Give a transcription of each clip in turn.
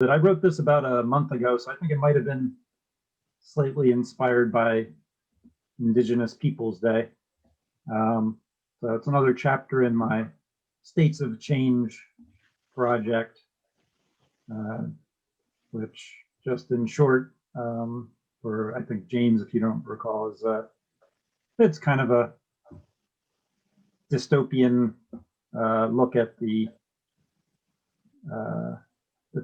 I wrote this about a month ago, so I think it might have been slightly inspired by Indigenous Peoples Day. So it's another chapter in my States of Change project, which just in short, for I think James, if you don't recall, is it's kind of a dystopian look at the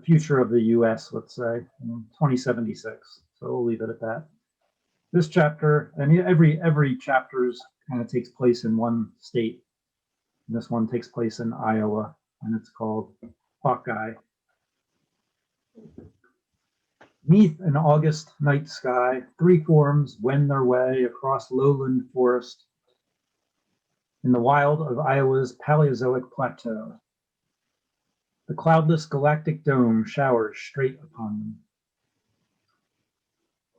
future of the U.S., let's say, in 2076. So we'll leave it at that. This chapter, and every chapters kind of takes place in one state. And this one takes place in Iowa, and it's called Hawkeye. Neath an August night sky, three forms wend their way across lowland forest in the wild of Iowa's Paleozoic plateau. The cloudless galactic dome showers straight upon them.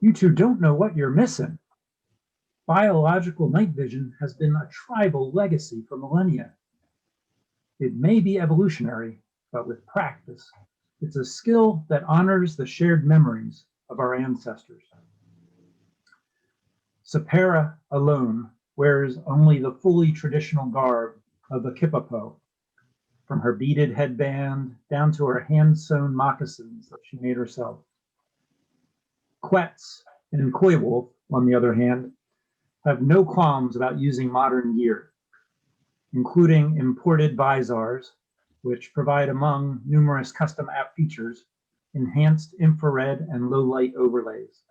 You two don't know what you're missing. Biological night vision has been a tribal legacy for millennia. It may be evolutionary, but with practice, it's a skill that honors the shared memories of our ancestors. Sapera alone wears only the fully traditional garb of a Kipapo, from her beaded headband down to her hand-sewn moccasins that she made herself. Quetz and Koi Wolf, on the other hand, have no qualms about using modern gear, including imported visors, which provide, among numerous custom app features, enhanced infrared and low-light overlays.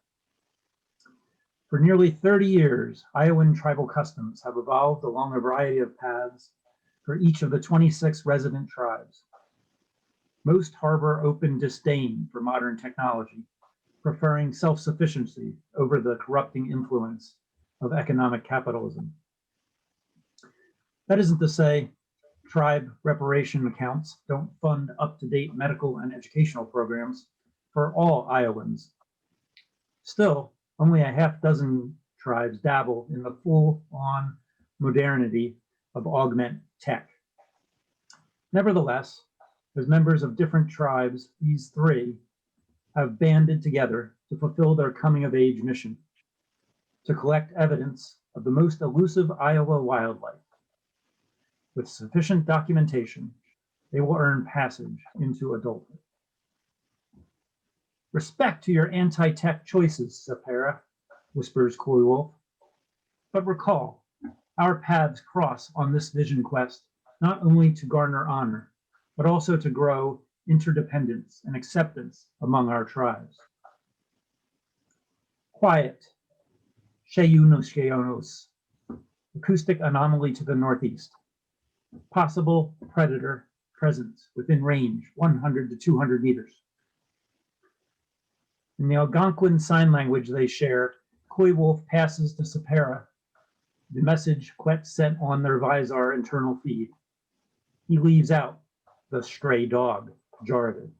For nearly 30 years, Iowan tribal customs have evolved along a variety of paths for each of the 26 resident tribes. Most harbor open disdain for modern technology, preferring self-sufficiency over the corrupting influence of economic capitalism. That isn't to say tribe reparation accounts don't fund up-to-date medical and educational programs for all Iowans. Still, only a half dozen tribes dabble in the full-on modernity of augment tech. Nevertheless, as members of different tribes, these three have banded together to fulfill their coming-of-age mission, to collect evidence of the most elusive Iowa wildlife. With sufficient documentation, they will earn passage into adulthood. Respect to your anti-tech choices, Sapera, whispers Koi Wolf. But recall, our paths cross on this vision quest, not only to garner honor, but also to grow interdependence and acceptance among our tribes. Quiet, Sheyunos, acoustic anomaly to the northeast. Possible predator presence within range, 100 to 200 meters. In the Algonquin sign language they share, Koi Wolf passes to Sapera the message Quet sent on their visor internal feed. He leaves out the stray dog, Jarvid.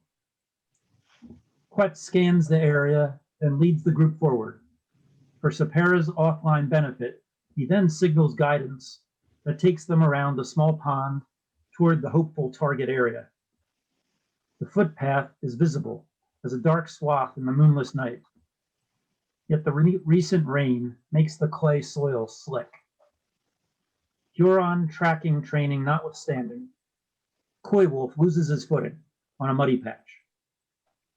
Quet scans the area and leads the group forward. For Sapera's offline benefit, he then signals guidance that takes them around a small pond toward the hopeful target area. The footpath is visible as a dark swath in the moonless night, yet the recent rain makes the clay soil slick. Huron tracking training notwithstanding, Koi Wolf loses his footing on a muddy patch.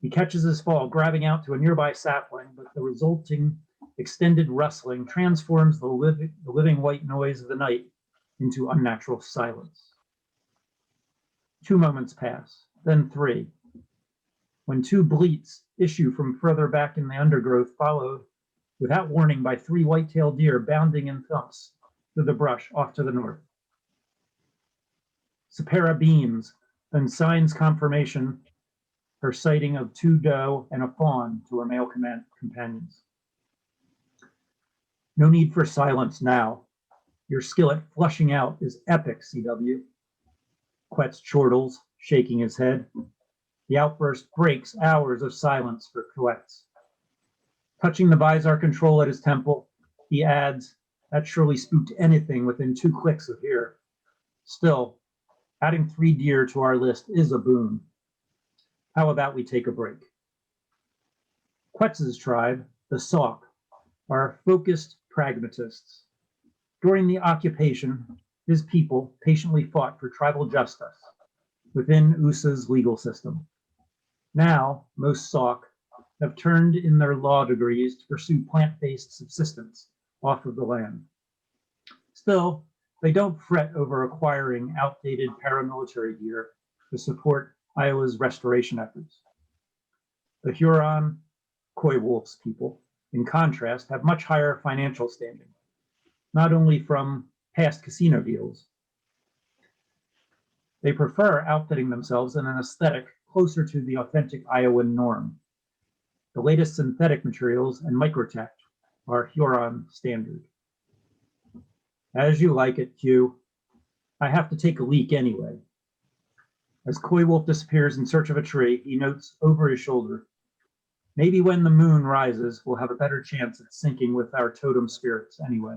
He catches his fall, grabbing out to a nearby sapling, but the resulting extended rustling transforms the living white noise of the night into unnatural silence. 2 moments pass, then 3, when 2 bleats issue from further back in the undergrowth, followed without warning by 3 white-tailed deer bounding in thumps through the brush off to the north. Sapera beams, then signs confirmation, her sighting of 2 doe and a fawn to her male companions. No need for silence now. Your skill at flushing out is epic, CW. Quetz chortles, shaking his head. The outburst breaks hours of silence for Quetz. Touching the visor control at his temple, he adds, that surely spooked anything within 2 clicks of here. Still, adding 3 deer to our list is a boon. How about we take a break? Quetz's tribe, the Sauk, are focused pragmatists. During the occupation, his people patiently fought for tribal justice within USA's legal system. Now, most Sauk have turned in their law degrees to pursue plant-based subsistence off of the land. Still, they don't fret over acquiring outdated paramilitary gear to support Iowa's restoration efforts. The Huron Coy Wolf's people, in contrast, have much higher financial standing, not only from past casino deals. They prefer outfitting themselves in an aesthetic closer to the authentic Iowan norm. The latest synthetic materials and microtech are Huron standard. As you like it, Q. I have to take a leak anyway. As Coy Wolf disappears in search of a tree, he notes over his shoulder, maybe when the moon rises, we'll have a better chance at syncing with our totem spirits anyway.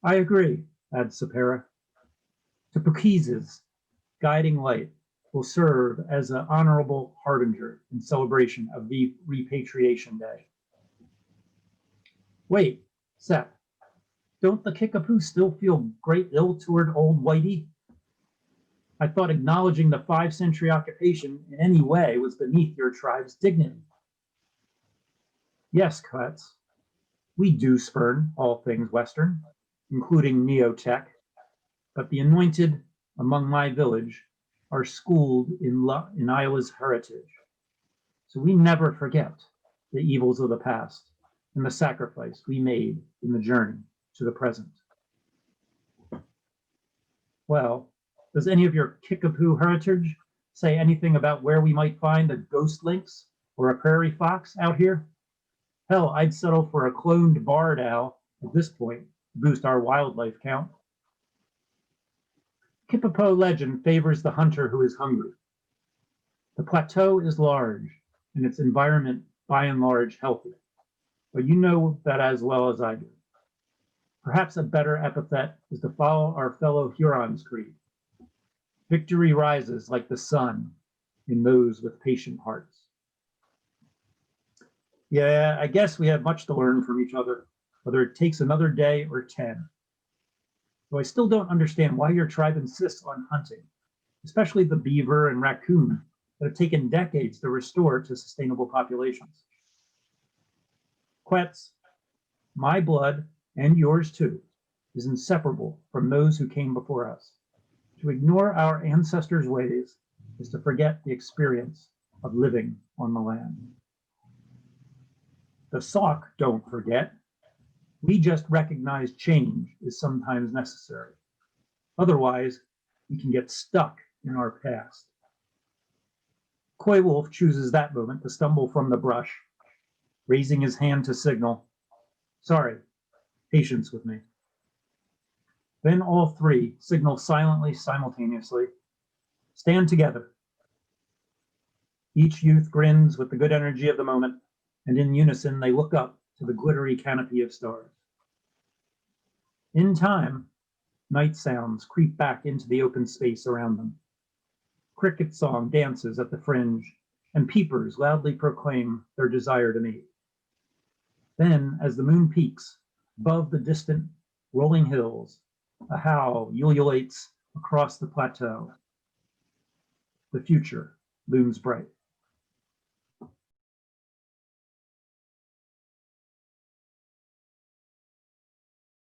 I agree, adds Sapera. Tepukese's guiding light will serve as an honorable harbinger in celebration of the Repatriation Day. Wait, Sep, don't the Kickapoo still feel great ill toward old Whitey? I thought acknowledging the 5th-century occupation in any way was beneath your tribe's dignity. Yes, Quetz, we do spurn all things Western, including neo-tech, but the anointed among my village are schooled in Iowa's heritage. So we never forget the evils of the past and the sacrifice we made in the journey to the present. Well, does any of your Kickapoo heritage say anything about where we might find a ghost lynx or a prairie fox out here? Hell, I'd settle for a cloned barred owl at this point to boost our wildlife count. Kickapoo legend favors the hunter who is hungry. The plateau is large and its environment by and large healthy, but you know that as well as I do. Perhaps a better epithet is to follow our fellow Hurons' creed. Victory rises like the sun in those with patient hearts. Yeah, I guess we have much to learn from each other, whether it takes another day or 10. Though I still don't understand why your tribe insists on hunting, especially the beaver and raccoon that have taken decades to restore to sustainable populations. Quetz, my blood, and yours too, is inseparable from those who came before us. To ignore our ancestors' ways is to forget the experience of living on the land. The Sauk don't forget. We just recognize change is sometimes necessary. Otherwise, we can get stuck in our past. Coy Wolf chooses that moment to stumble from the brush, raising his hand to signal, sorry, patience with me. Then all three signal silently, simultaneously, stand together. Each youth grins with the good energy of the moment, and in unison they look up to the glittery canopy of stars. In time, night sounds creep back into the open space around them. Cricket song dances at the fringe, and peepers loudly proclaim their desire to mate. Then, as the moon peaks above the distant rolling hills, a howl ululates across the plateau. The future looms bright.